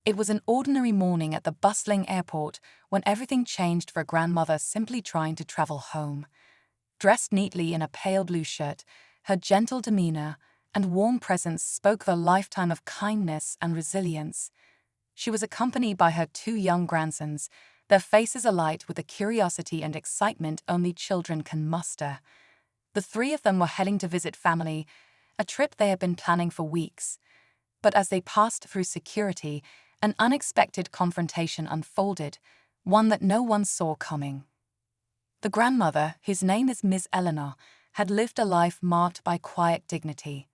It was an ordinary morning at the bustling airport when everything changed for a grandmother simply trying to travel home. Dressed neatly in a pale blue shirt, her gentle demeanor and warm presence spoke of a lifetime of kindness and resilience. She was accompanied by her two young grandsons, their faces alight with the curiosity and excitement only children can muster. The three of them were heading to visit family, a trip they had been planning for weeks. But as they passed through security, an unexpected confrontation unfolded, one that no one saw coming. The grandmother, whose name is Miss Eleanor, had lived a life marked by quiet dignity.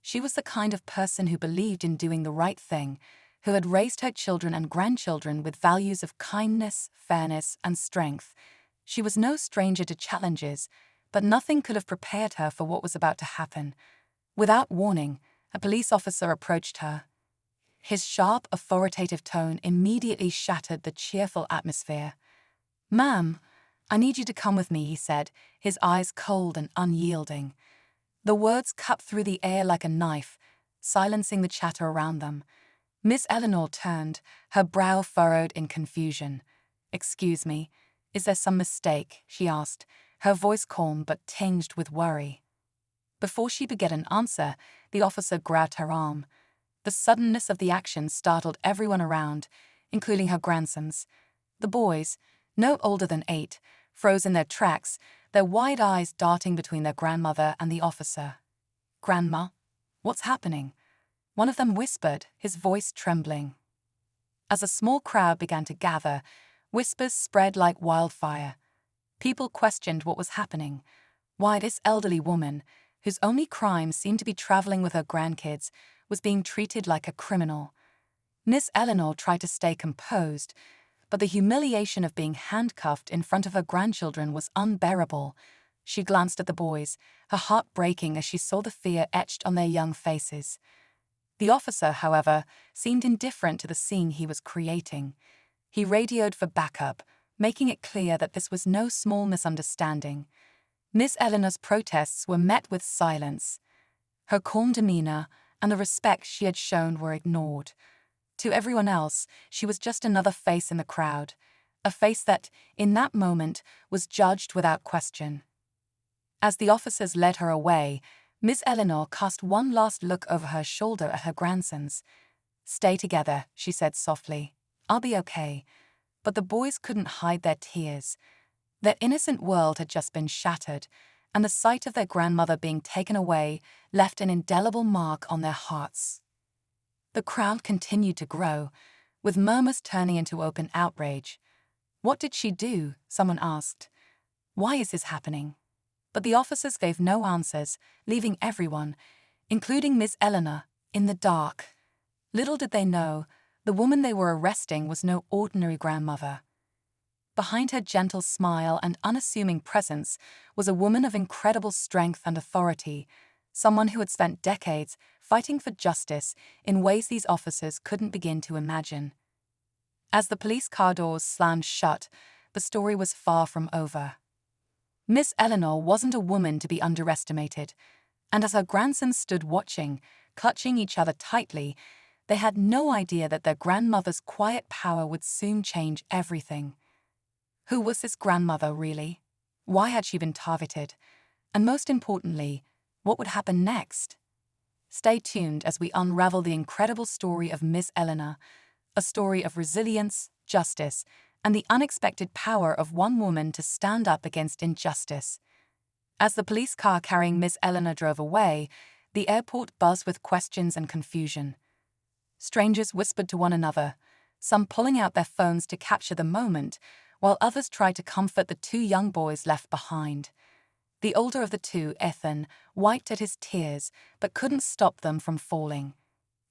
She was the kind of person who believed in doing the right thing, who had raised her children and grandchildren with values of kindness, fairness, and strength. She was no stranger to challenges, but nothing could have prepared her for what was about to happen. Without warning, a police officer approached her. His sharp, authoritative tone immediately shattered the cheerful atmosphere. "Ma'am, I need you to come with me," he said, his eyes cold and unyielding. The words cut through the air like a knife, silencing the chatter around them. Miss Eleanor turned, her brow furrowed in confusion. "Excuse me, is there some mistake?" she asked, her voice calm but tinged with worry. Before she could get an answer, the officer grabbed her arm. The suddenness of the action startled everyone around, including her grandsons. The boys, no older than 8, froze in their tracks, their wide eyes darting between their grandmother and the officer. "Grandma, what's happening?" one of them whispered, his voice trembling. As a small crowd began to gather, whispers spread like wildfire. People questioned what was happening, why this elderly woman, whose only crime seemed to be traveling with her grandkids, was being treated like a criminal. Miss Eleanor tried to stay composed, but the humiliation of being handcuffed in front of her grandchildren was unbearable. She glanced at the boys, her heart breaking as she saw the fear etched on their young faces. The officer, however, seemed indifferent to the scene he was creating. He radioed for backup, making it clear that this was no small misunderstanding. Miss Eleanor's protests were met with silence. Her calm demeanor and the respect she had shown were ignored. To everyone else, she was just another face in the crowd, a face that, in that moment, was judged without question. As the officers led her away, Miss Eleanor cast one last look over her shoulder at her grandsons. "Stay together," she said softly. "I'll be okay." But the boys couldn't hide their tears. Their innocent world had just been shattered, and the sight of their grandmother being taken away left an indelible mark on their hearts. The crowd continued to grow, with murmurs turning into open outrage. "What did she do?" someone asked. "Why is this happening?" But the officers gave no answers, leaving everyone, including Miss Eleanor, in the dark. Little did they know, the woman they were arresting was no ordinary grandmother. Behind her gentle smile and unassuming presence was a woman of incredible strength and authority, someone who had spent decades fighting for justice in ways these officers couldn't begin to imagine. As the police car doors slammed shut, the story was far from over. Miss Eleanor wasn't a woman to be underestimated, and as her grandsons stood watching, clutching each other tightly, they had no idea that their grandmother's quiet power would soon change everything. Who was this grandmother, really? Why had she been targeted? And most importantly, what would happen next? Stay tuned as we unravel the incredible story of Miss Eleanor, a story of resilience, justice, and the unexpected power of one woman to stand up against injustice. As the police car carrying Miss Eleanor drove away, the airport buzzed with questions and confusion. Strangers whispered to one another, some pulling out their phones to capture the moment, while others tried to comfort the two young boys left behind. The older of the two, Ethan, wiped at his tears but couldn't stop them from falling.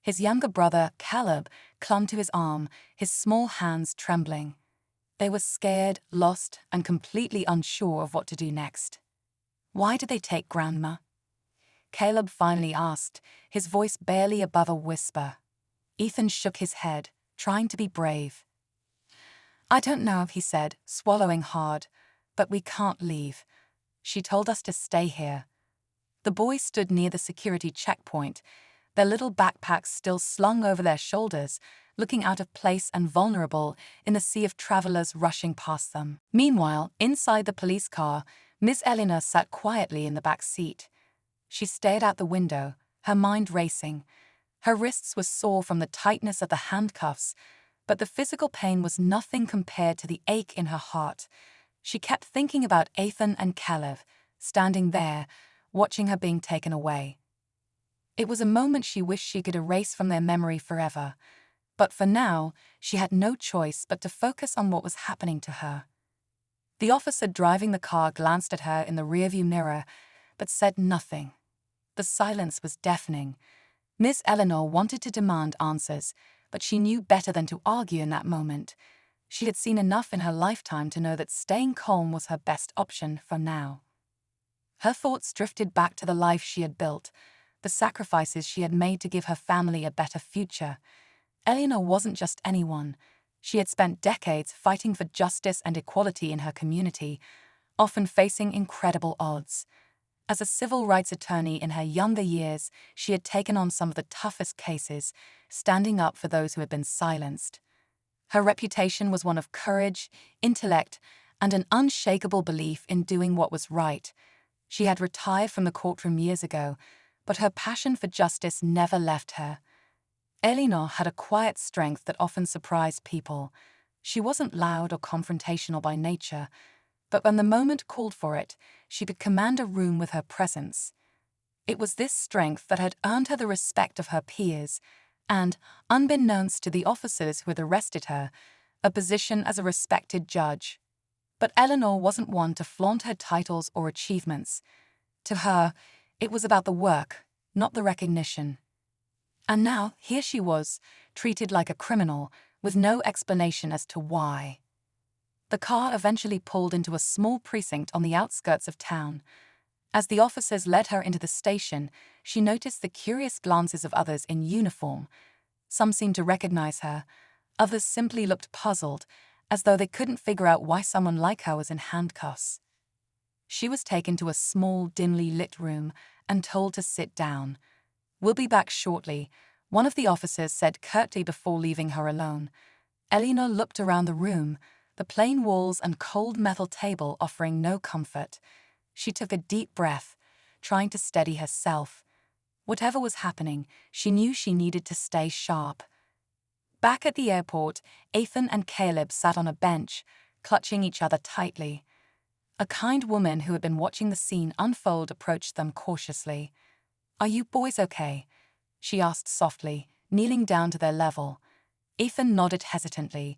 His younger brother, Caleb, clung to his arm, his small hands trembling. They were scared, lost, and completely unsure of what to do next. "Why did they take Grandma?" Caleb finally asked, his voice barely above a whisper. Ethan shook his head, trying to be brave. "I don't know," he said, swallowing hard, "but we can't leave. She told us to stay here." The boys stood near the security checkpoint, their little backpacks still slung over their shoulders, looking out of place and vulnerable in the sea of travelers rushing past them. Meanwhile, inside the police car, Miss Eleanor sat quietly in the back seat. She stared out the window, her mind racing. Her wrists were sore from the tightness of the handcuffs, but the physical pain was nothing compared to the ache in her heart. She kept thinking about Ethan and Caleb, standing there, watching her being taken away. It was a moment she wished she could erase from their memory forever, but for now, she had no choice but to focus on what was happening to her. The officer driving the car glanced at her in the rearview mirror, but said nothing. The silence was deafening. Miss Eleanor wanted to demand answers, but she knew better than to argue in that moment. She had seen enough in her lifetime to know that staying calm was her best option for now. Her thoughts drifted back to the life she had built, the sacrifices she had made to give her family a better future. Eleanor wasn't just anyone. She had spent decades fighting for justice and equality in her community, often facing incredible odds. As a civil rights attorney in her younger years, she had taken on some of the toughest cases, standing up for those who had been silenced. Her reputation was one of courage, intellect, and an unshakable belief in doing what was right. She had retired from the courtroom years ago, but her passion for justice never left her. Eleanor had a quiet strength that often surprised people. She wasn't loud or confrontational by nature, but when the moment called for it, she could command a room with her presence. It was this strength that had earned her the respect of her peers, and, unbeknownst to the officers who had arrested her, a position as a respected judge. But Eleanor wasn't one to flaunt her titles or achievements. To her, it was about the work, not the recognition. And now, here she was, treated like a criminal, with no explanation as to why. The car eventually pulled into a small precinct on the outskirts of town. As the officers led her into the station, she noticed the curious glances of others in uniform. Some seemed to recognize her. Others simply looked puzzled, as though they couldn't figure out why someone like her was in handcuffs. She was taken to a small, dimly lit room and told to sit down. "We'll be back shortly," one of the officers said curtly before leaving her alone. Eleanor looked around the room, the plain walls and cold metal table offering no comfort. She took a deep breath, trying to steady herself. Whatever was happening, she knew she needed to stay sharp. Back at the airport, Ethan and Caleb sat on a bench, clutching each other tightly. A kind woman who had been watching the scene unfold approached them cautiously. "Are you boys okay?" she asked softly, kneeling down to their level. Ethan nodded hesitantly,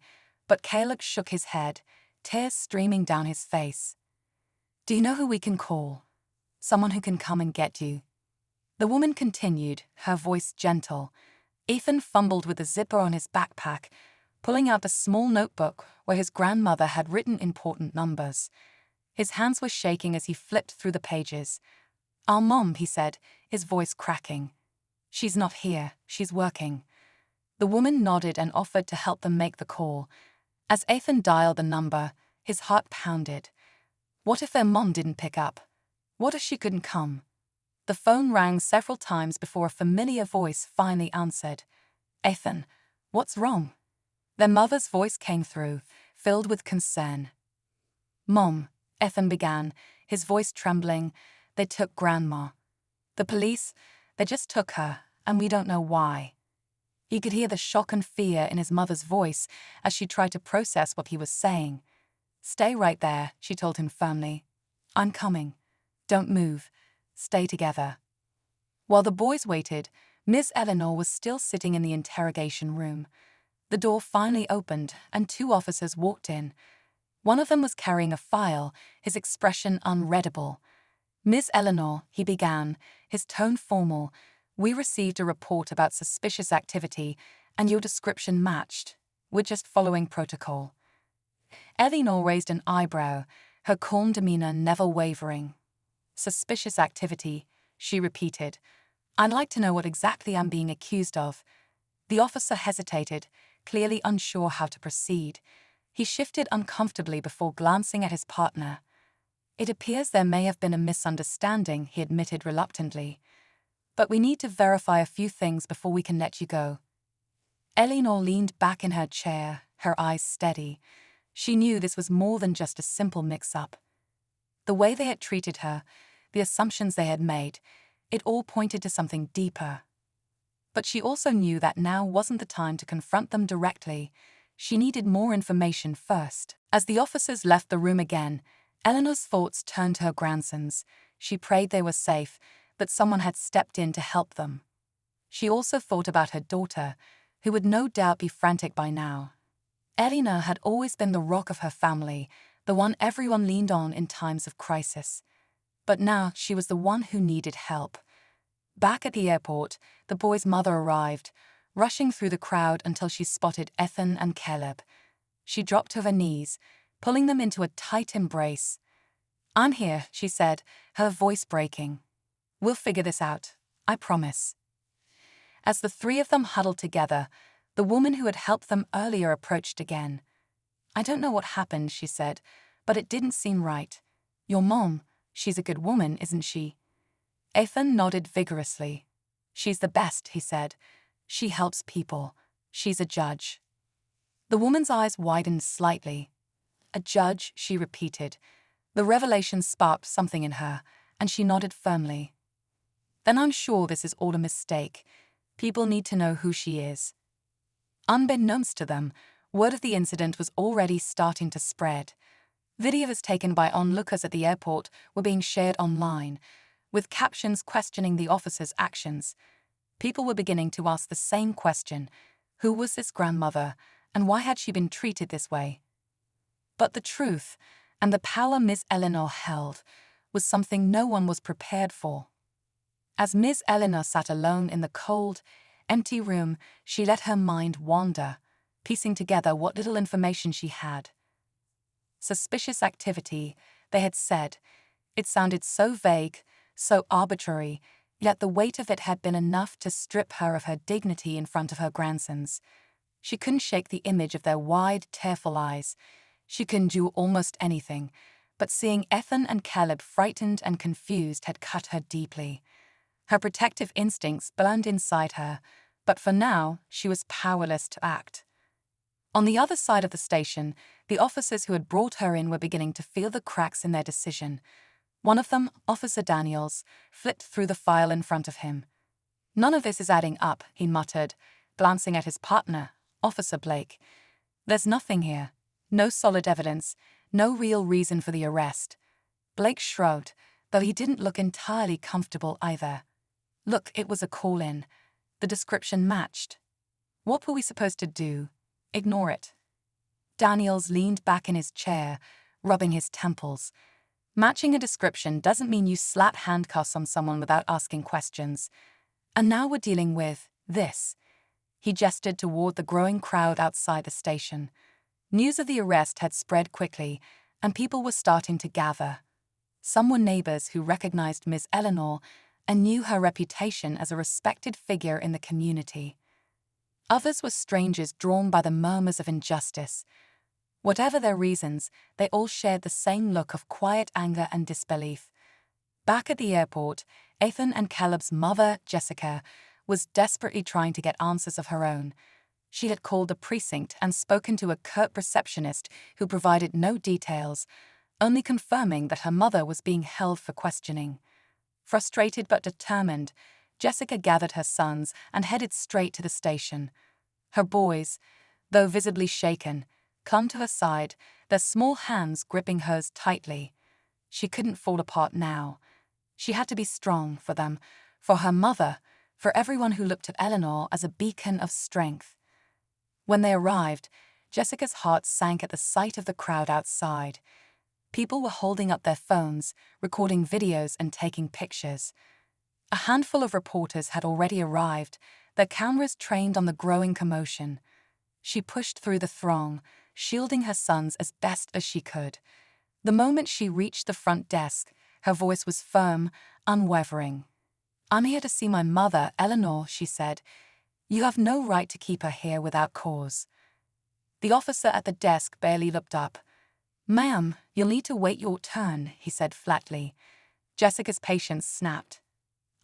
but Caleb shook his head, tears streaming down his face. "Do you know who we can call? Someone who can come and get you?" The woman continued, her voice gentle. Ethan fumbled with the zipper on his backpack, pulling out a small notebook where his grandmother had written important numbers. His hands were shaking as he flipped through the pages. "Our mom," he said, his voice cracking. "She's not here, she's working." The woman nodded and offered to help them make the call. As Ethan dialed the number, his heart pounded. What if their mom didn't pick up? What if she couldn't come? The phone rang several times before a familiar voice finally answered. "Ethan, what's wrong?" Their mother's voice came through, filled with concern. "Mom," Ethan began, his voice trembling, "they took Grandma. The police, they just took her, and we don't know why." He could hear the shock and fear in his mother's voice as she tried to process what he was saying. "Stay right there," she told him firmly. "I'm coming. Don't move. Stay together." While the boys waited, Miss Eleanor was still sitting in the interrogation room. The door finally opened, and two officers walked in. One of them was carrying a file, his expression unreadable. "Miss Eleanor," he began, his tone formal, "we received a report about suspicious activity, and your description matched. We're just following protocol." Eleanor raised an eyebrow, her calm demeanor never wavering. "Suspicious activity," she repeated. "I'd like to know what exactly I'm being accused of." The officer hesitated, clearly unsure how to proceed. He shifted uncomfortably before glancing at his partner. "It appears there may have been a misunderstanding," he admitted reluctantly. "But we need to verify a few things before we can let you go." Eleanor leaned back in her chair, her eyes steady. She knew this was more than just a simple mix-up. The way they had treated her, the assumptions they had made, it all pointed to something deeper. But she also knew that now wasn't the time to confront them directly. She needed more information first. As the officers left the room again, Eleanor's thoughts turned to her grandsons. She prayed they were safe, that someone had stepped in to help them. She also thought about her daughter, who would no doubt be frantic by now. Eleanor had always been the rock of her family, the one everyone leaned on in times of crisis. But now she was the one who needed help. Back at the airport, the boy's mother arrived, rushing through the crowd until she spotted Ethan and Caleb. She dropped to her knees, pulling them into a tight embrace. "I'm here," she said, her voice breaking. "We'll figure this out, I promise." As the three of them huddled together, the woman who had helped them earlier approached again. "I don't know what happened," she said, "but it didn't seem right. Your mom, she's a good woman, isn't she?" Ethan nodded vigorously. "She's the best," he said. "She helps people. She's a judge." The woman's eyes widened slightly. "A judge," she repeated. The revelation sparked something in her, and she nodded firmly. "Then I'm sure this is all a mistake. People need to know who she is." Unbeknownst to them, word of the incident was already starting to spread. Videos taken by onlookers at the airport were being shared online, with captions questioning the officers' actions. People were beginning to ask the same question: who was this grandmother, and why had she been treated this way? But the truth, and the power Miss Eleanor held, was something no one was prepared for. As Miss Eleanor sat alone in the cold, empty room, she let her mind wander, piecing together what little information she had. Suspicious activity, they had said. It sounded so vague, so arbitrary, yet the weight of it had been enough to strip her of her dignity in front of her grandsons. She couldn't shake the image of their wide, tearful eyes. She couldn't do almost anything, but seeing Ethan and Caleb frightened and confused had cut her deeply. Her protective instincts burned inside her, but for now, she was powerless to act. On the other side of the station, the officers who had brought her in were beginning to feel the cracks in their decision. One of them, Officer Daniels, flipped through the file in front of him. "None of this is adding up," he muttered, glancing at his partner, Officer Blake. "There's nothing here. No solid evidence, no real reason for the arrest." Blake shrugged, though he didn't look entirely comfortable either. "Look, it was a call-in. The description matched. What were we supposed to do? Ignore it?" Daniels leaned back in his chair, rubbing his temples. "Matching a description doesn't mean you slap handcuffs on someone without asking questions. And now we're dealing with this." He gestured toward the growing crowd outside the station. News of the arrest had spread quickly, and people were starting to gather. Some were neighbors who recognized Miss Eleanor and knew her reputation as a respected figure in the community. Others were strangers drawn by the murmurs of injustice. Whatever their reasons, they all shared the same look of quiet anger and disbelief. Back at the airport, Ethan and Caleb's mother, Jessica, was desperately trying to get answers of her own. She had called the precinct and spoken to a curt receptionist who provided no details, only confirming that her mother was being held for questioning. Frustrated but determined, Jessica gathered her sons and headed straight to the station. Her boys, though visibly shaken, clung to her side, their small hands gripping hers tightly. She couldn't fall apart now. She had to be strong for them, for her mother, for everyone who looked at Eleanor as a beacon of strength. When they arrived, Jessica's heart sank at the sight of the crowd outside. People were holding up their phones, recording videos and taking pictures. A handful of reporters had already arrived, their cameras trained on the growing commotion. She pushed through the throng, shielding her sons as best as she could. The moment she reached the front desk, her voice was firm, unwavering. "I'm here to see my mother, Eleanor," she said. "You have no right to keep her here without cause." The officer at the desk barely looked up. "Ma'am, you'll need to wait your turn," he said flatly. Jessica's patience snapped.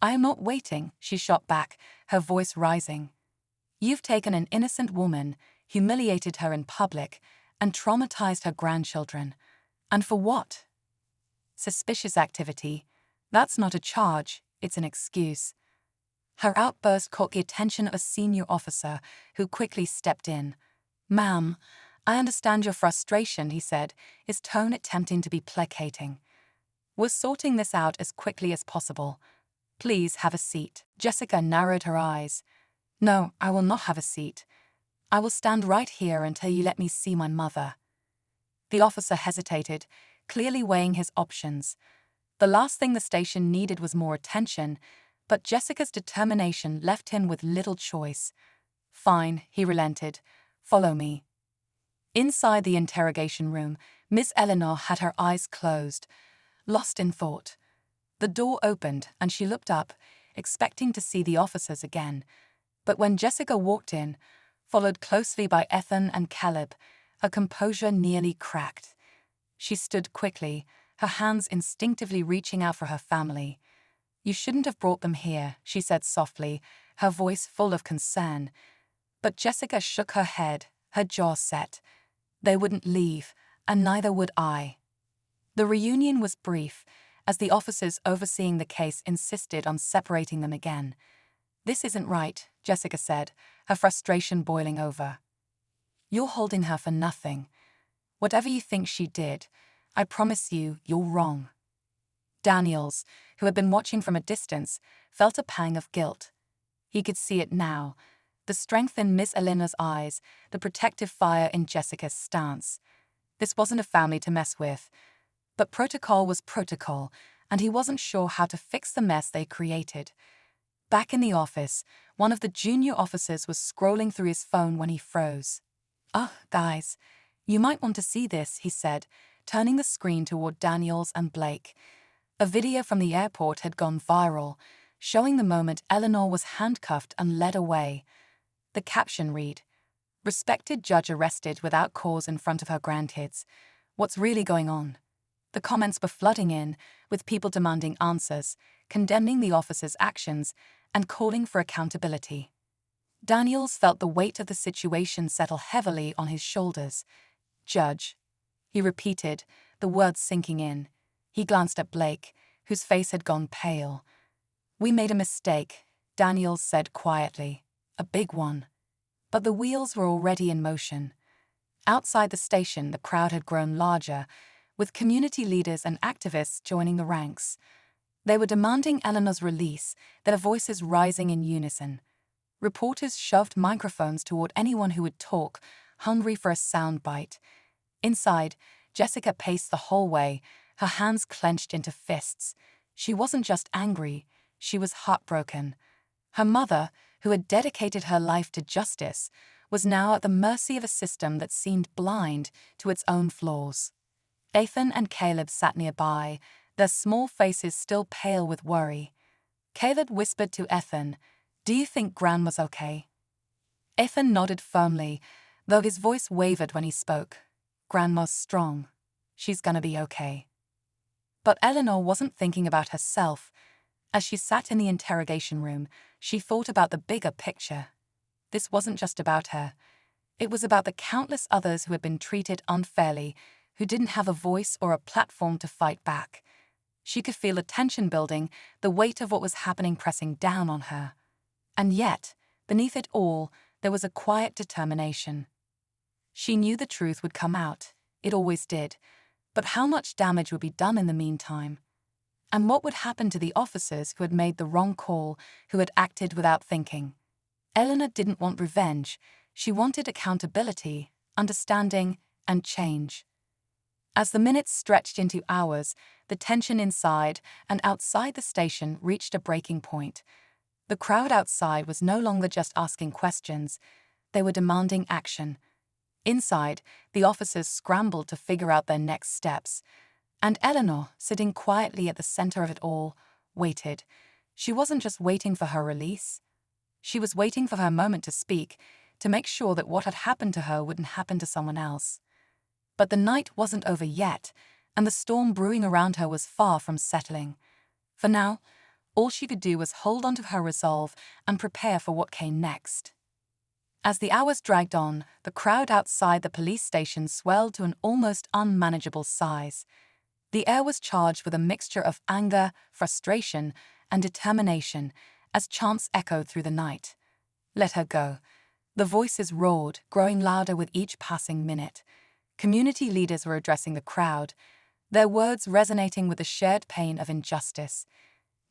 "I am not waiting," she shot back, her voice rising. You've taken an innocent woman, humiliated her in public, and traumatized her grandchildren. And for what? Suspicious activity. That's not a charge, it's an excuse. Her outburst caught the attention of a senior officer, who quickly stepped in. "Ma'am, I understand your frustration," he said, his tone attempting to be placating. "We're sorting this out as quickly as possible. Please have a seat." Jessica narrowed her eyes. "No, I will not have a seat. I will stand right here until you let me see my mother." The officer hesitated, clearly weighing his options. The last thing the station needed was more attention, but Jessica's determination left him with little choice. "Fine," he relented. "Follow me." Inside the interrogation room, Miss Eleanor had her eyes closed, lost in thought. The door opened and she looked up, expecting to see the officers again. But when Jessica walked in, followed closely by Ethan and Caleb, her composure nearly cracked. She stood quickly, her hands instinctively reaching out for her family. "You shouldn't have brought them here," she said softly, her voice full of concern. But Jessica shook her head, her jaw set. "They wouldn't leave, and neither would I." The reunion was brief, as the officers overseeing the case insisted on separating them again. "This isn't right," Jessica said, her frustration boiling over. "You're holding her for nothing. Whatever you think she did, I promise you, you're wrong." Daniels, who had been watching from a distance, felt a pang of guilt. He could see it now, the strength in Miss Eleanor's eyes, the protective fire in Jessica's stance. This wasn't a family to mess with. But protocol was protocol, and he wasn't sure how to fix the mess they created. Back in the office, one of the junior officers was scrolling through his phone when he froze. "Oh, guys, you might want to see this," he said, turning the screen toward Daniels and Blake. A video from the airport had gone viral, showing the moment Eleanor was handcuffed and led away. The caption read, "Respected judge arrested without cause in front of her grandkids. What's really going on?" The comments were flooding in, with people demanding answers, condemning the officer's actions, and calling for accountability. Daniels felt the weight of the situation settle heavily on his shoulders. "Judge," he repeated, the words sinking in. He glanced at Blake, whose face had gone pale. "We made a mistake," Daniels said quietly. "A big one." But the wheels were already in motion. Outside the station, the crowd had grown larger, with community leaders and activists joining the ranks. They were demanding Eleanor's release, their voices rising in unison. Reporters shoved microphones toward anyone who would talk, hungry for a soundbite. Inside, Jessica paced the hallway, her hands clenched into fists. She wasn't just angry, she was heartbroken. Her mother, who had dedicated her life to justice, was now at the mercy of a system that seemed blind to its own flaws. Ethan and Caleb sat nearby, their small faces still pale with worry. Caleb whispered to Ethan, "Do you think Gran was okay?" Ethan nodded firmly, though his voice wavered when he spoke. "Grandma's strong. She's gonna be okay." But Eleanor wasn't thinking about herself. As she sat in the interrogation room, she thought about the bigger picture. This wasn't just about her. It was about the countless others who had been treated unfairly, who didn't have a voice or a platform to fight back. She could feel the tension building, the weight of what was happening pressing down on her. And yet, beneath it all, there was a quiet determination. She knew the truth would come out. It always did. But how much damage would be done in the meantime? And what would happen to the officers who had made the wrong call, who had acted without thinking? Eleanor didn't want revenge. She wanted accountability, understanding, and change. As the minutes stretched into hours, the tension inside and outside the station reached a breaking point. The crowd outside was no longer just asking questions. They were demanding action. Inside, the officers scrambled to figure out their next steps. And Eleanor, sitting quietly at the center of it all, waited. She wasn't just waiting for her release. She was waiting for her moment to speak, to make sure that what had happened to her wouldn't happen to someone else. But the night wasn't over yet, and the storm brewing around her was far from settling. For now, all she could do was hold onto her resolve and prepare for what came next. As the hours dragged on, the crowd outside the police station swelled to an almost unmanageable size. The air was charged with a mixture of anger, frustration, and determination as chants echoed through the night. "Let her go." The voices roared, growing louder with each passing minute. Community leaders were addressing the crowd, their words resonating with the shared pain of injustice.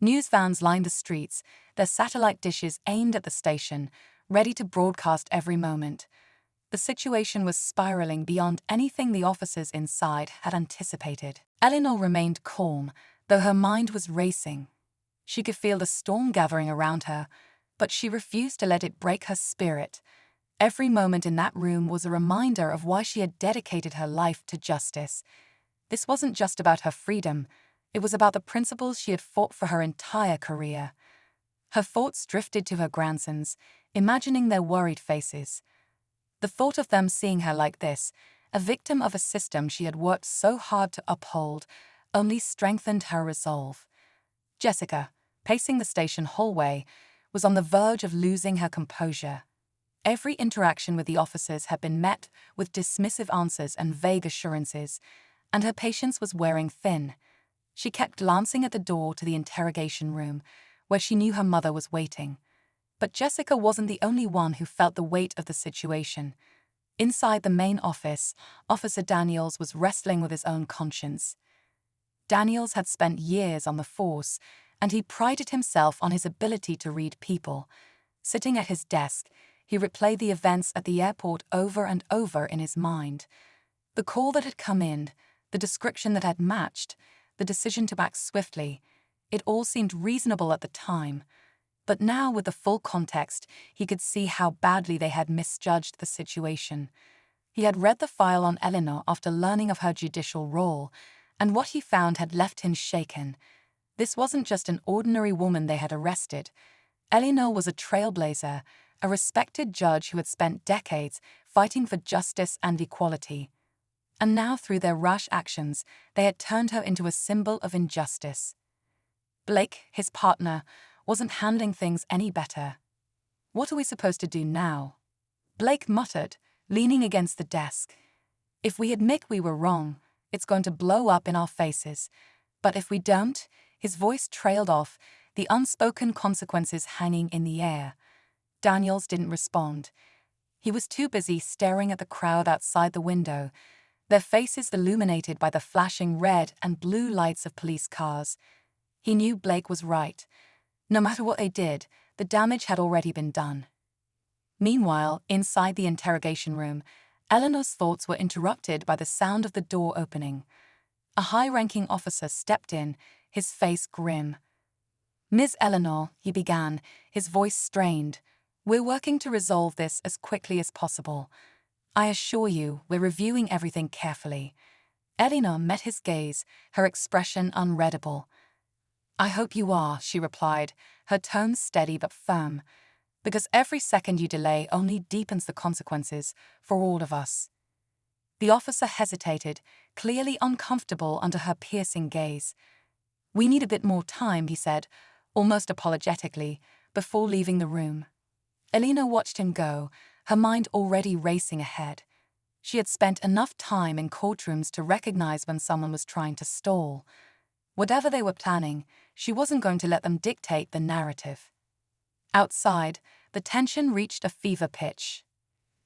News vans lined the streets, their satellite dishes aimed at the station, ready to broadcast every moment. The situation was spiraling beyond anything the officers inside had anticipated. Eleanor remained calm, though her mind was racing. She could feel the storm gathering around her, but she refused to let it break her spirit. Every moment in that room was a reminder of why she had dedicated her life to justice. This wasn't just about her freedom, it was about the principles she had fought for her entire career. Her thoughts drifted to her grandsons, imagining their worried faces. The thought of them seeing her like this, a victim of a system she had worked so hard to uphold, only strengthened her resolve. Jessica, pacing the station hallway, was on the verge of losing her composure. Every interaction with the officers had been met with dismissive answers and vague assurances, and her patience was wearing thin. She kept glancing at the door to the interrogation room, where she knew her mother was waiting. But Jessica wasn't the only one who felt the weight of the situation. Inside the main office, Officer Daniels was wrestling with his own conscience. Daniels had spent years on the force, and he prided himself on his ability to read people. Sitting at his desk, he replayed the events at the airport over and over in his mind. The call that had come in, the description that had matched, the decision to act swiftly, it all seemed reasonable at the time. But now, with the full context, he could see how badly they had misjudged the situation. He had read the file on Eleanor after learning of her judicial role, and what he found had left him shaken. This wasn't just an ordinary woman they had arrested. Eleanor was a trailblazer, a respected judge who had spent decades fighting for justice and equality. And now, through their rash actions, they had turned her into a symbol of injustice. Blake, his partner, wasn't handling things any better. "What are we supposed to do now?" Blake muttered, leaning against the desk. "If we admit we were wrong, it's going to blow up in our faces. But if we don't," his voice trailed off, the unspoken consequences hanging in the air. Daniels didn't respond. He was too busy staring at the crowd outside the window, their faces illuminated by the flashing red and blue lights of police cars. He knew Blake was right. No matter what they did, the damage had already been done. Meanwhile, inside the interrogation room, Eleanor's thoughts were interrupted by the sound of the door opening. A high-ranking officer stepped in, his face grim. "Ms. Eleanor," he began, his voice strained, "we're working to resolve this as quickly as possible. I assure you, we're reviewing everything carefully." Eleanor met his gaze, her expression unreadable. "I hope you are," she replied, her tone steady but firm, "because every second you delay only deepens the consequences for all of us." The officer hesitated, clearly uncomfortable under her piercing gaze. "We need a bit more time," he said, almost apologetically, before leaving the room. Eleanor watched him go, her mind already racing ahead. She had spent enough time in courtrooms to recognize when someone was trying to stall. Whatever they were planning, she wasn't going to let them dictate the narrative. Outside, the tension reached a fever pitch.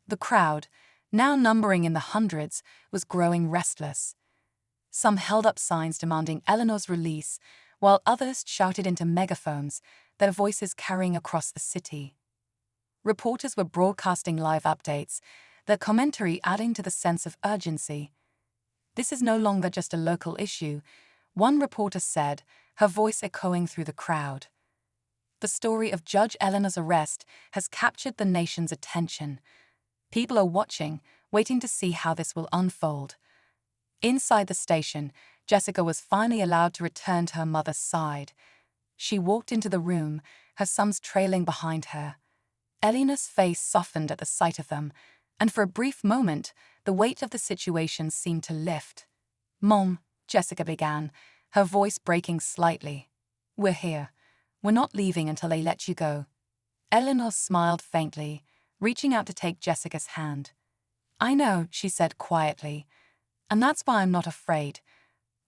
The crowd, now numbering in the hundreds, was growing restless. Some held up signs demanding Eleanor's release, while others shouted into megaphones, their voices carrying across the city. Reporters were broadcasting live updates, their commentary adding to the sense of urgency. "This is no longer just a local issue," one reporter said, her voice echoing through the crowd. "The story of Judge Eleanor's arrest has captured the nation's attention. People are watching, waiting to see how this will unfold." Inside the station, Jessica was finally allowed to return to her mother's side. She walked into the room, her sons trailing behind her. Eleanor's face softened at the sight of them, and for a brief moment, the weight of the situation seemed to lift. "Mom," Jessica began, her voice breaking slightly. "We're here. We're not leaving until they let you go." Eleanor smiled faintly, reaching out to take Jessica's hand. "I know," she said quietly, "and that's why I'm not afraid.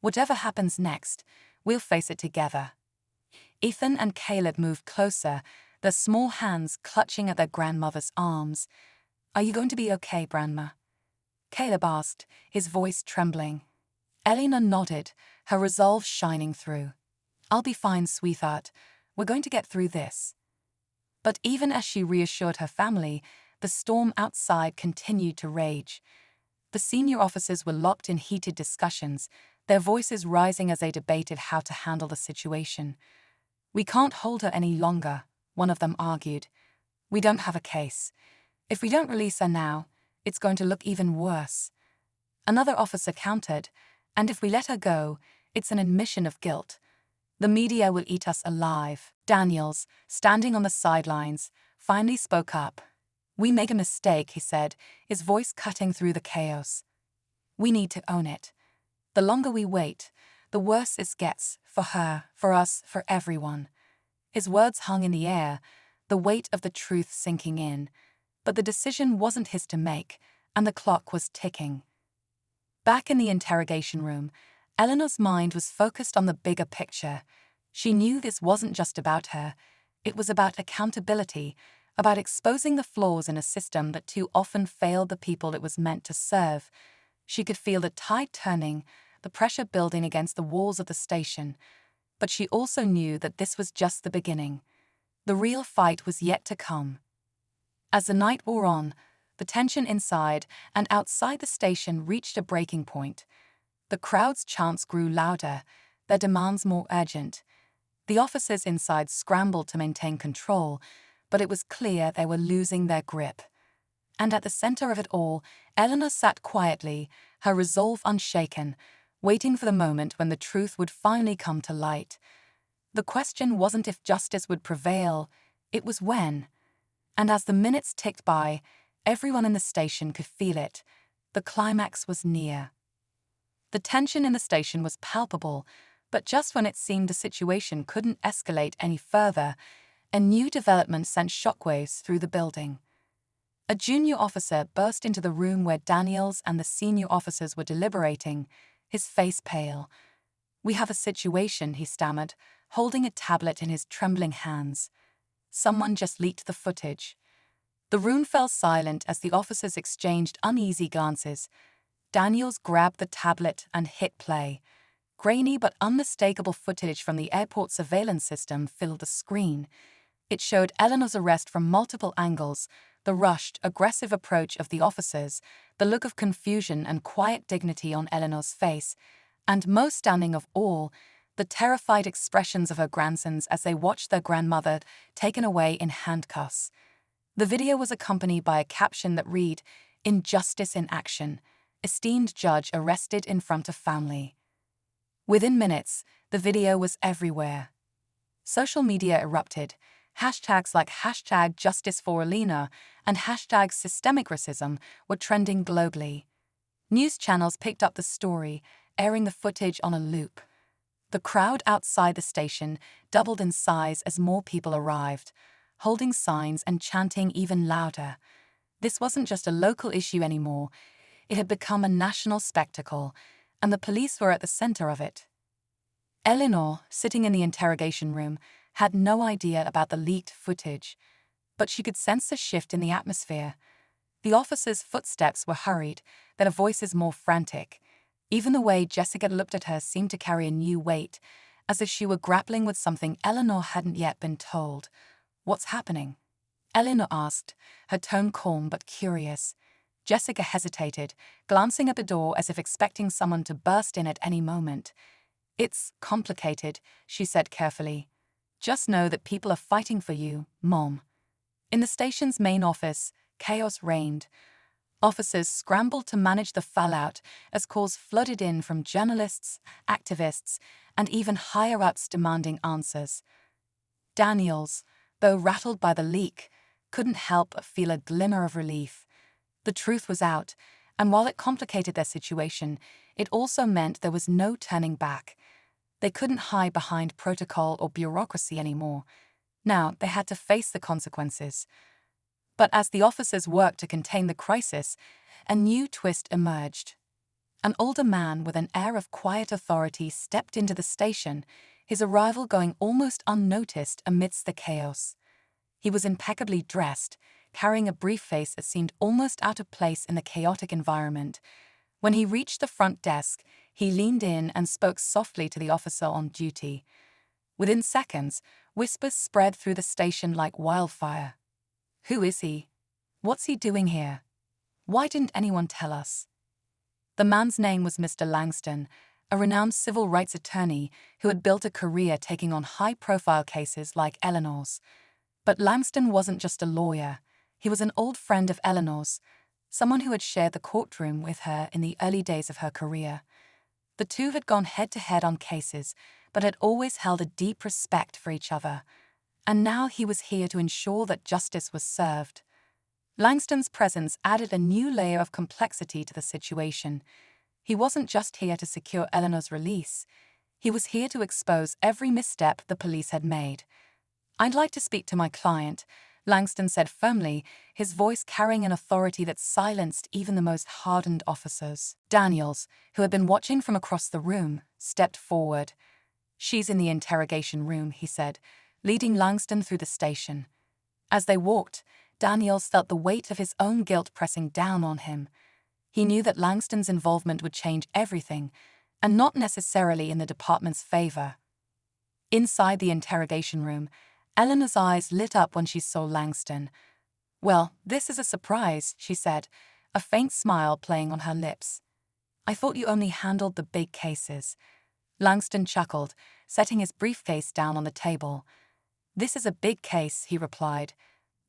Whatever happens next, we'll face it together." Ethan and Caleb moved closer, their small hands clutching at their grandmother's arms. "Are you going to be okay, Grandma?" Caleb asked, his voice trembling. Eleanor nodded, her resolve shining through. "I'll be fine, sweetheart. We're going to get through this." But even as she reassured her family, the storm outside continued to rage. The senior officers were locked in heated discussions, their voices rising as they debated how to handle the situation. "We can't hold her any longer," one of them argued. "We don't have a case. If we don't release her now, it's going to look even worse." Another officer countered, "And if we let her go, it's an admission of guilt. The media will eat us alive." Daniels, standing on the sidelines, finally spoke up. "We make a mistake," he said, his voice cutting through the chaos. "We need to own it. The longer we wait, the worse it gets, for her, for us, for everyone." His words hung in the air, the weight of the truth sinking in. But the decision wasn't his to make, and the clock was ticking. Back in the interrogation room, Eleanor's mind was focused on the bigger picture. She knew this wasn't just about her. It was about accountability, about exposing the flaws in a system that too often failed the people it was meant to serve. She could feel the tide turning, the pressure building against the walls of the station. But she also knew that this was just the beginning. The real fight was yet to come. As the night wore on, the tension inside and outside the station reached a breaking point. The crowd's chants grew louder, their demands more urgent. The officers inside scrambled to maintain control, but it was clear they were losing their grip. And at the center of it all, Eleanor sat quietly, her resolve unshaken, waiting for the moment when the truth would finally come to light. The question wasn't if justice would prevail, it was when. And as the minutes ticked by, everyone in the station could feel it. The climax was near. The tension in the station was palpable, but just when it seemed the situation couldn't escalate any further, a new development sent shockwaves through the building. A junior officer burst into the room where Daniels and the senior officers were deliberating, his face pale. "We have a situation," he stammered, holding a tablet in his trembling hands. "Someone just leaked the footage." The room fell silent as the officers exchanged uneasy glances. Daniels grabbed the tablet and hit play. Grainy but unmistakable footage from the airport surveillance system filled the screen. It showed Eleanor's arrest from multiple angles, the rushed, aggressive approach of the officers, the look of confusion and quiet dignity on Eleanor's face, and most stunning of all, the terrified expressions of her grandsons as they watched their grandmother taken away in handcuffs. The video was accompanied by a caption that read, "Injustice in action. Esteemed judge arrested in front of family." Within minutes, the video was everywhere. Social media erupted. Hashtags like #JusticeForEleanor and #Systemic Racism were trending globally. News channels picked up the story, airing the footage on a loop. The crowd outside the station doubled in size as more people arrived, holding signs and chanting even louder. This wasn't just a local issue anymore. It had become a national spectacle, and the police were at the center of it. Eleanor, sitting in the interrogation room, had no idea about the leaked footage, but she could sense the shift in the atmosphere. The officers' footsteps were hurried, their voices more frantic. Even the way Jessica looked at her seemed to carry a new weight, as if she were grappling with something Eleanor hadn't yet been told. "What's happening?" Eleanor asked, her tone calm but curious. Jessica hesitated, glancing at the door as if expecting someone to burst in at any moment. "It's complicated," she said carefully. "Just know that people are fighting for you, Mom." In the station's main office, chaos reigned. Officers scrambled to manage the fallout as calls flooded in from journalists, activists, and even higher-ups demanding answers. Daniels, though rattled by the leak, couldn't help but feel a glimmer of relief. The truth was out, and while it complicated their situation, it also meant there was no turning back. They couldn't hide behind protocol or bureaucracy anymore. Now they had to face the consequences. But as the officers worked to contain the crisis, a new twist emerged. An older man with an air of quiet authority stepped into the station, his arrival going almost unnoticed amidst the chaos. He was impeccably dressed, carrying a briefcase that seemed almost out of place in the chaotic environment. When he reached the front desk, he leaned in and spoke softly to the officer on duty. Within seconds, whispers spread through the station like wildfire. "Who is he? What's he doing here? Why didn't anyone tell us?" The man's name was Mr. Langston, a renowned civil rights attorney who had built a career taking on high-profile cases like Eleanor's. But Langston wasn't just a lawyer. He was an old friend of Eleanor's, someone who had shared the courtroom with her in the early days of her career. The two had gone head-to-head on cases, but had always held a deep respect for each other. And now he was here to ensure that justice was served. Langston's presence added a new layer of complexity to the situation. He wasn't just here to secure Eleanor's release. He was here to expose every misstep the police had made. "I'd like to speak to my client," Langston said firmly, his voice carrying an authority that silenced even the most hardened officers. Daniels, who had been watching from across the room, stepped forward. "She's in the interrogation room," he said, leading Langston through the station. As they walked, Daniels felt the weight of his own guilt pressing down on him. He knew that Langston's involvement would change everything, and not necessarily in the department's favor. Inside the interrogation room, Eleanor's eyes lit up when she saw Langston. "Well, this is a surprise," she said, a faint smile playing on her lips. "I thought you only handled the big cases." Langston chuckled, setting his briefcase down on the table. "This is a big case," he replied.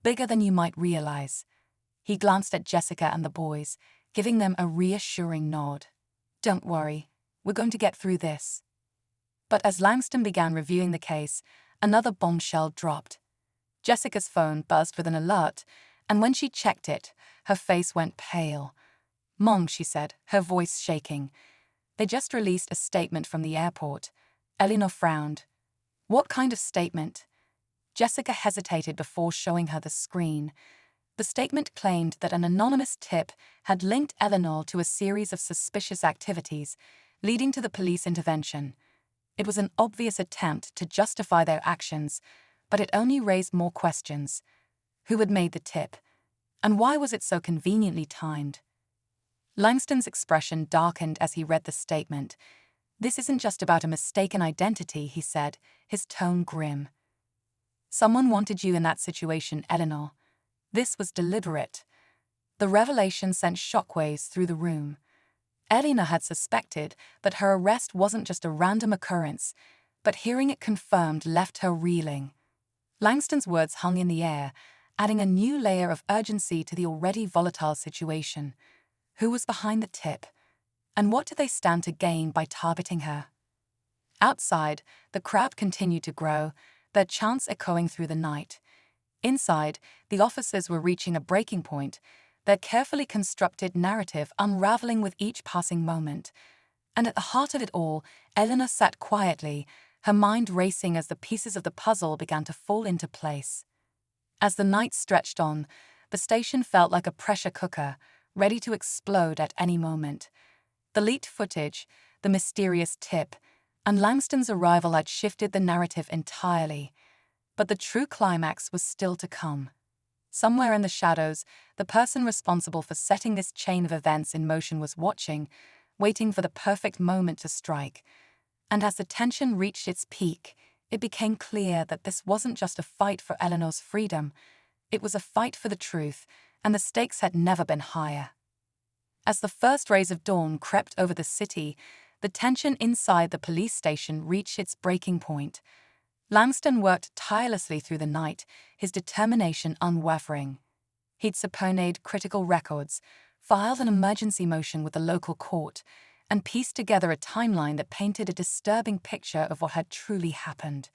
"Bigger than you might realize." He glanced at Jessica and the boys, giving them a reassuring nod. "Don't worry, we're going to get through this." But as Langston began reviewing the case, another bombshell dropped. Jessica's phone buzzed with an alert, and when she checked it, her face went pale. "Mom," she said, her voice shaking. "They just released a statement from the airport." Eleanor frowned. "What kind of statement?" Jessica hesitated before showing her the screen. The statement claimed that an anonymous tip had linked Eleanor to a series of suspicious activities, leading to the police intervention. It was an obvious attempt to justify their actions, but it only raised more questions. Who had made the tip? And why was it so conveniently timed? Langston's expression darkened as he read the statement. "This isn't just about a mistaken identity," he said, his tone grim. "Someone wanted you in that situation, Eleanor. This was deliberate." The revelation sent shockwaves through the room. Eleanor had suspected that her arrest wasn't just a random occurrence, but hearing it confirmed left her reeling. Langston's words hung in the air, adding a new layer of urgency to the already volatile situation. Who was behind the tip? And what did they stand to gain by targeting her? Outside, the crowd continued to grow, their chants echoing through the night. Inside, the officers were reaching a breaking point, their carefully constructed narrative unraveling with each passing moment. And at the heart of it all, Eleanor sat quietly, her mind racing as the pieces of the puzzle began to fall into place. As the night stretched on, the station felt like a pressure cooker, ready to explode at any moment. The leaked footage, the mysterious tip, and Langston's arrival had shifted the narrative entirely. But the true climax was still to come. Somewhere in the shadows, the person responsible for setting this chain of events in motion was watching, waiting for the perfect moment to strike. And as the tension reached its peak, it became clear that this wasn't just a fight for Eleanor's freedom. It was a fight for the truth, and the stakes had never been higher. As the first rays of dawn crept over the city, the tension inside the police station reached its breaking point. Langston worked tirelessly through the night, his determination unwavering. He'd subpoenaed critical records, filed an emergency motion with the local court, and pieced together a timeline that painted a disturbing picture of what had truly happened.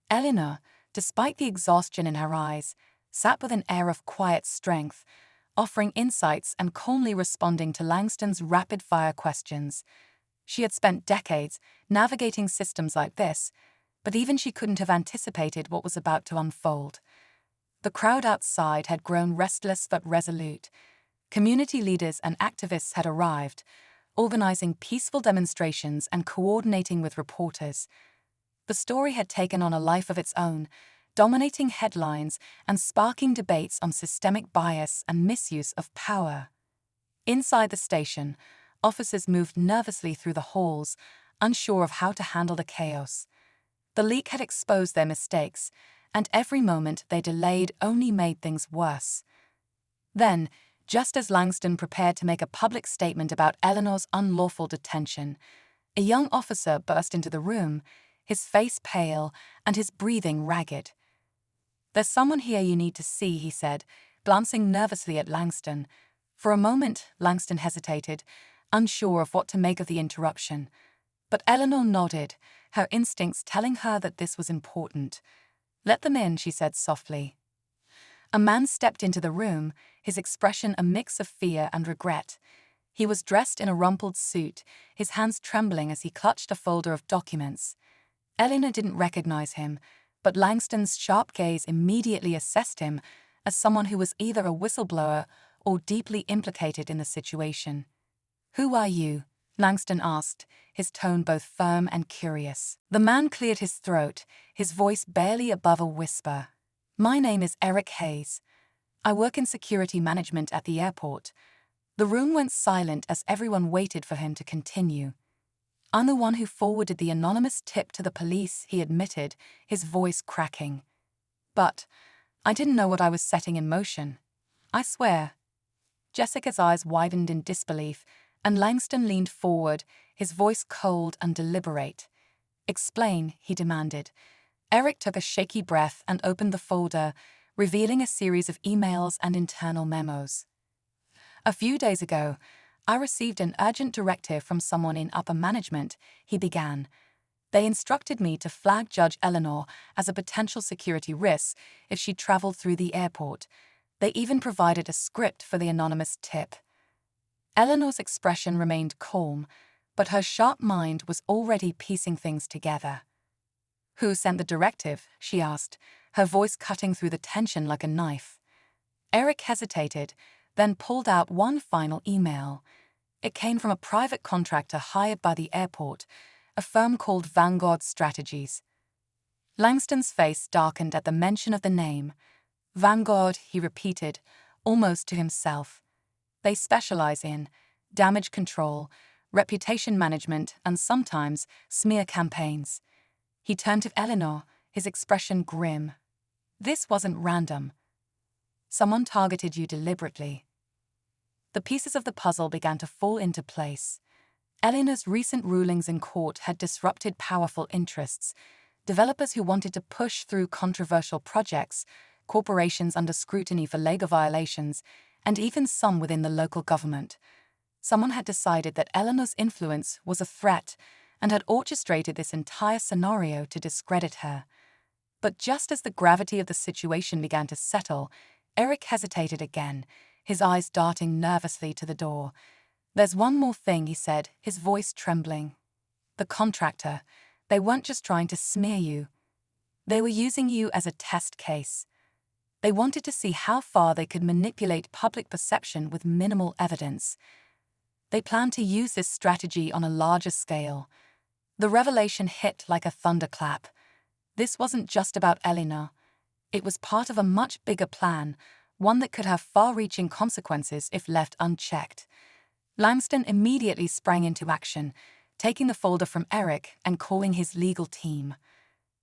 Eleanor, despite the exhaustion in her eyes, sat with an air of quiet strength, offering insights and calmly responding to Langston's rapid-fire questions. She had spent decades navigating systems like this, but even she couldn't have anticipated what was about to unfold. The crowd outside had grown restless but resolute. Community leaders and activists had arrived, organizing peaceful demonstrations and coordinating with reporters. The story had taken on a life of its own, dominating headlines and sparking debates on systemic bias and misuse of power. Inside the station, officers moved nervously through the halls, unsure of how to handle the chaos. The leak had exposed their mistakes, and every moment they delayed only made things worse. Then, just as Langston prepared to make a public statement about Eleanor's unlawful detention, a young officer burst into the room, his face pale and his breathing ragged. "There's someone here you need to see," he said, glancing nervously at Langston. For a moment, Langston hesitated, unsure of what to make of the interruption. But Eleanor nodded, her instincts telling her that this was important. "Let them in," she said softly. A man stepped into the room, his expression a mix of fear and regret. He was dressed in a rumpled suit, his hands trembling as he clutched a folder of documents. Eleanor didn't recognize him, but Langston's sharp gaze immediately assessed him as someone who was either a whistleblower or deeply implicated in the situation. "Who are you?" Langston asked, his tone both firm and curious. The man cleared his throat, his voice barely above a whisper. "My name is Eric Hayes. I work in security management at the airport." The room went silent as everyone waited for him to continue. "I'm the one who forwarded the anonymous tip to the police," he admitted, his voice cracking. "But I didn't know what I was setting in motion. I swear." Jessica's eyes widened in disbelief, and Langston leaned forward, his voice cold and deliberate. "Explain," he demanded. Eric took a shaky breath and opened the folder, revealing a series of emails and internal memos. "A few days ago, I received an urgent directive from someone in upper management," he began. "They instructed me to flag Judge Eleanor as a potential security risk if she traveled through the airport. They even provided a script for the anonymous tip." Eleanor's expression remained calm, but her sharp mind was already piecing things together. "Who sent the directive?" she asked, her voice cutting through the tension like a knife. Eric hesitated, then pulled out one final email. It came from a private contractor hired by the airport, a firm called Vanguard Strategies. Langston's face darkened at the mention of the name. "Vanguard," he repeated, almost to himself. "They specialize in damage control, reputation management, and sometimes smear campaigns." He turned to Eleanor, his expression grim. "This wasn't random. Someone targeted you deliberately." The pieces of the puzzle began to fall into place. Eleanor's recent rulings in court had disrupted powerful interests, developers who wanted to push through controversial projects, corporations under scrutiny for labor violations, and even some within the local government. Someone had decided that Eleanor's influence was a threat and had orchestrated this entire scenario to discredit her. But just as the gravity of the situation began to settle, Eric hesitated again, his eyes darting nervously to the door. "There's one more thing," he said, his voice trembling. "The contractor. They weren't just trying to smear you. They were using you as a test case. They wanted to see how far they could manipulate public perception with minimal evidence. They planned to use this strategy on a larger scale." The revelation hit like a thunderclap. This wasn't just about Eleanor. It was part of a much bigger plan, one that could have far-reaching consequences if left unchecked. Langston immediately sprang into action, taking the folder from Eric and calling his legal team.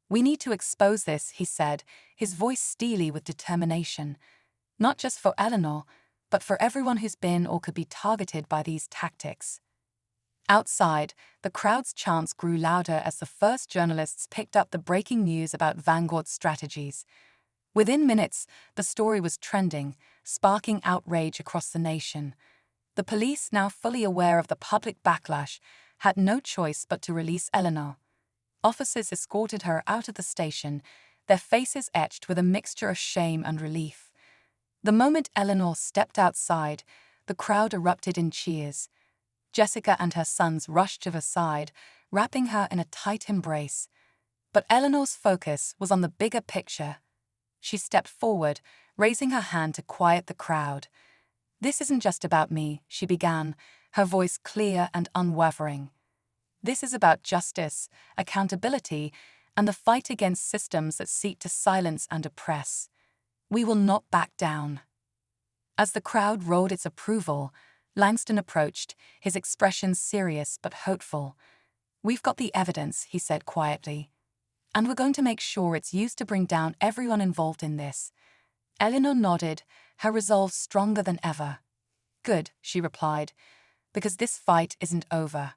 "We need to expose this," he said, his voice steely with determination. "Not just for Eleanor, but for everyone who's been or could be targeted by these tactics." Outside, the crowd's chants grew louder as the first journalists picked up the breaking news about Vanguard Strategies. Within minutes, the story was trending, sparking outrage across the nation. The police, now fully aware of the public backlash, had no choice but to release Eleanor. Officers escorted her out of the station, their faces etched with a mixture of shame and relief. The moment Eleanor stepped outside, the crowd erupted in cheers. Jessica and her sons rushed to her side, wrapping her in a tight embrace. But Eleanor's focus was on the bigger picture. She stepped forward, raising her hand to quiet the crowd. "This isn't just about me," she began, her voice clear and unwavering. "This is about justice, accountability, and the fight against systems that seek to silence and oppress. We will not back down." As the crowd roared its approval, Langston approached, his expression serious but hopeful. "We've got the evidence," he said quietly, "and we're going to make sure it's used to bring down everyone involved in this." Eleanor nodded, her resolve stronger than ever. "Good," she replied, "because this fight isn't over."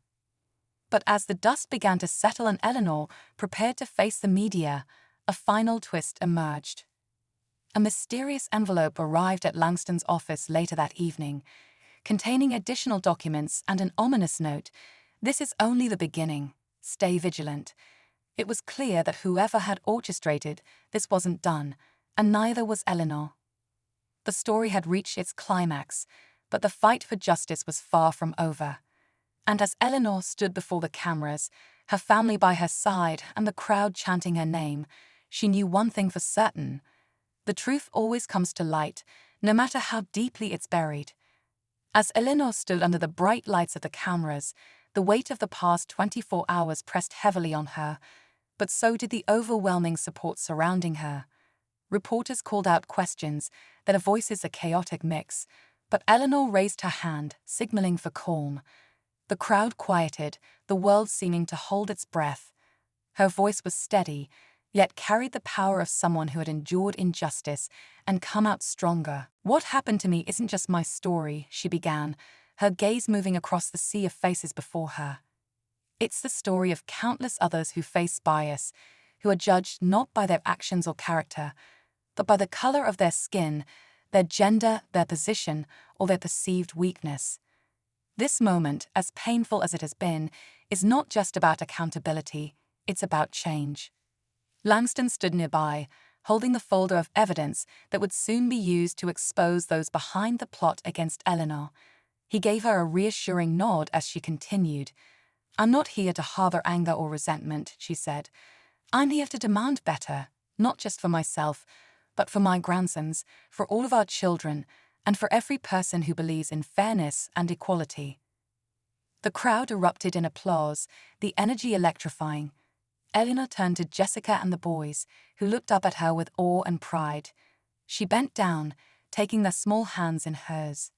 But as the dust began to settle and Eleanor prepared to face the media, a final twist emerged. A mysterious envelope arrived at Langston's office later that evening, containing additional documents and an ominous note: "This is only the beginning. Stay vigilant." It was clear that whoever had orchestrated this wasn't done, and neither was Eleanor. The story had reached its climax, but the fight for justice was far from over. And as Eleanor stood before the cameras, her family by her side and the crowd chanting her name, she knew one thing for certain: the truth always comes to light, no matter how deeply it's buried. As Eleanor stood under the bright lights of the cameras, the weight of the past 24 hours pressed heavily on her, but so did the overwhelming support surrounding her. Reporters called out questions, their voices a chaotic mix, but Eleanor raised her hand, signaling for calm. The crowd quieted, the world seeming to hold its breath. Her voice was steady, yet carried the power of someone who had endured injustice and come out stronger. "What happened to me isn't just my story," she began, her gaze moving across the sea of faces before her. "It's the story of countless others who face bias, who are judged not by their actions or character, but by the color of their skin, their gender, their position, or their perceived weakness. This moment, as painful as it has been, is not just about accountability, it's about change." Langston stood nearby, holding the folder of evidence that would soon be used to expose those behind the plot against Eleanor. He gave her a reassuring nod as she continued. "I'm not here to harbor anger or resentment," she said. "I'm here to demand better, not just for myself, but for my grandsons, for all of our children, and for every person who believes in fairness and equality." The crowd erupted in applause, the energy electrifying. Eleanor turned to Jessica and the boys, who looked up at her with awe and pride. She bent down, taking their small hands in hers.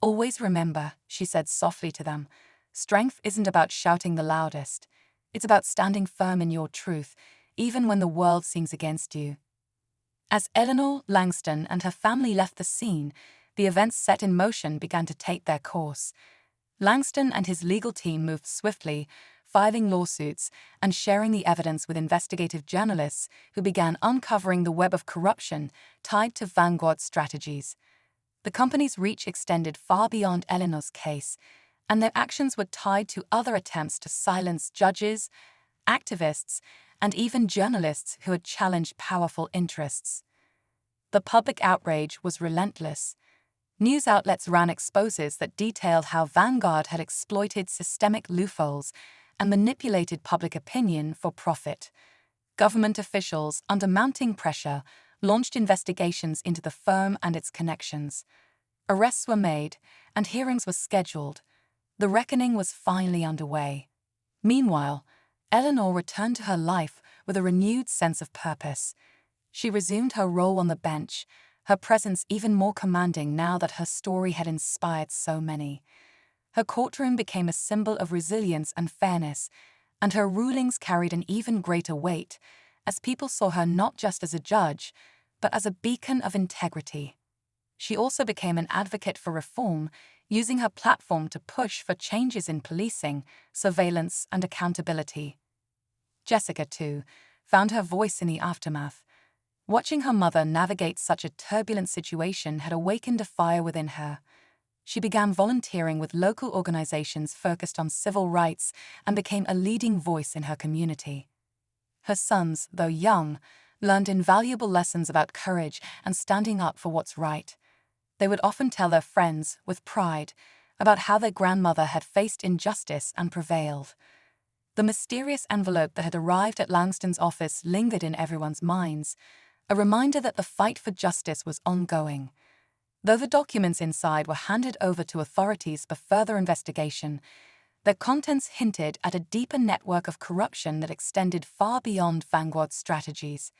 "Always remember," she said softly to them, "strength isn't about shouting the loudest. It's about standing firm in your truth, even when the world seems against you." As Eleanor, Langston, and her family left the scene, the events set in motion began to take their course. Langston and his legal team moved swiftly, filing lawsuits and sharing the evidence with investigative journalists who began uncovering the web of corruption tied to Vanguard's strategies. The company's reach extended far beyond Eleanor's case, and their actions were tied to other attempts to silence judges, activists, and even journalists who had challenged powerful interests. The public outrage was relentless. News outlets ran exposes that detailed how Vanguard had exploited systemic loopholes and manipulated public opinion for profit. Government officials, under mounting pressure, launched investigations into the firm and its connections. Arrests were made, and hearings were scheduled. The reckoning was finally underway. Meanwhile, Eleanor returned to her life with a renewed sense of purpose. She resumed her role on the bench, her presence even more commanding now that her story had inspired so many. Her courtroom became a symbol of resilience and fairness, and her rulings carried an even greater weight, as people saw her not just as a judge, but as a beacon of integrity. She also became an advocate for reform, using her platform to push for changes in policing, surveillance, and accountability. Jessica, too, found her voice in the aftermath. Watching her mother navigate such a turbulent situation had awakened a fire within her. She began volunteering with local organizations focused on civil rights and became a leading voice in her community. Her sons, though young, learned invaluable lessons about courage and standing up for what's right. They would often tell their friends, with pride, about how their grandmother had faced injustice and prevailed. The mysterious envelope that had arrived at Langston's office lingered in everyone's minds, a reminder that the fight for justice was ongoing. Though the documents inside were handed over to authorities for further investigation, their contents hinted at a deeper network of corruption that extended far beyond Vanguard's strategies.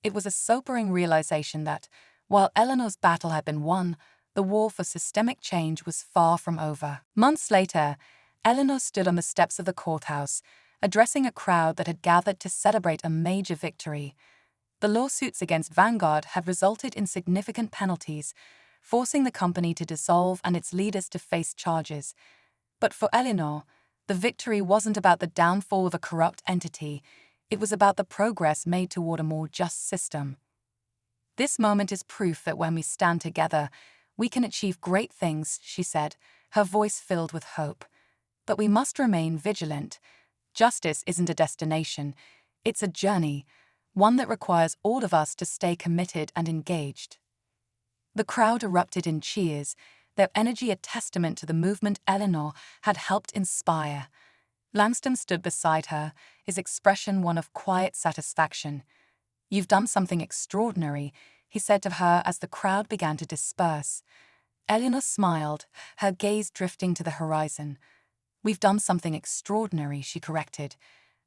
It was a sobering realization that, while Eleanor's battle had been won, the war for systemic change was far from over. Months later, Eleanor stood on the steps of the courthouse, addressing a crowd that had gathered to celebrate a major victory. The lawsuits against Vanguard had resulted in significant penalties, forcing the company to dissolve and its leaders to face charges. But for Eleanor, the victory wasn't about the downfall of a corrupt entity, it was about the progress made toward a more just system. "This moment is proof that when we stand together, we can achieve great things," she said, her voice filled with hope. "But we must remain vigilant. Justice isn't a destination, it's a journey, one that requires all of us to stay committed and engaged." The crowd erupted in cheers, their energy a testament to the movement Eleanor had helped inspire. Langston stood beside her, his expression one of quiet satisfaction. "You've done something extraordinary," he said to her as the crowd began to disperse. Eleanor smiled, her gaze drifting to the horizon. "We've done something extraordinary," she corrected,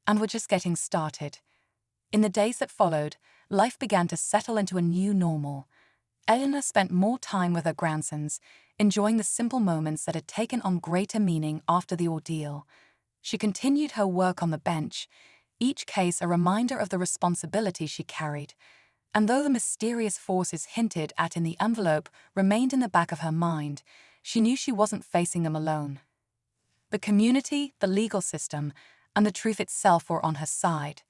"and we're just getting started." In the days that followed, life began to settle into a new normal. Eleanor spent more time with her grandsons, enjoying the simple moments that had taken on greater meaning after the ordeal. She continued her work on the bench, each case a reminder of the responsibility she carried. And though the mysterious forces hinted at in the envelope remained in the back of her mind, she knew she wasn't facing them alone. The community, the legal system, and the truth itself were on her side.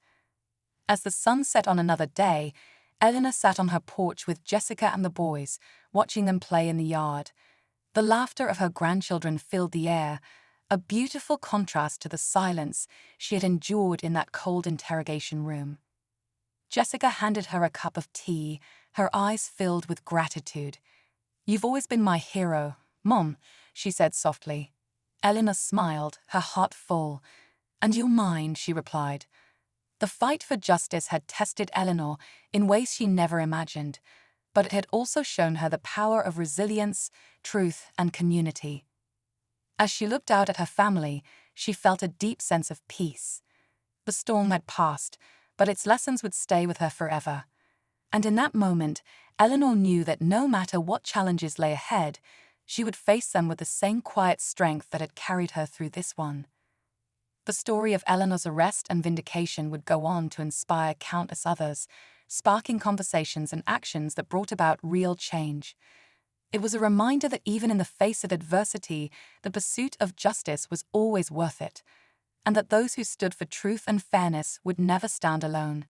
As the sun set on another day, Eleanor sat on her porch with Jessica and the boys, watching them play in the yard. The laughter of her grandchildren filled the air, a beautiful contrast to the silence she had endured in that cold interrogation room. Jessica handed her a cup of tea, her eyes filled with gratitude. "You've always been my hero, Mom," she said softly. Eleanor smiled, her heart full. "And you're mine," she replied. The fight for justice had tested Eleanor in ways she never imagined, but it had also shown her the power of resilience, truth, and community. As she looked out at her family, she felt a deep sense of peace. The storm had passed, but its lessons would stay with her forever. And in that moment, Eleanor knew that no matter what challenges lay ahead, she would face them with the same quiet strength that had carried her through this one. The story of Eleanor's arrest and vindication would go on to inspire countless others, sparking conversations and actions that brought about real change. It was a reminder that even in the face of adversity, the pursuit of justice was always worth it, and that those who stood for truth and fairness would never stand alone.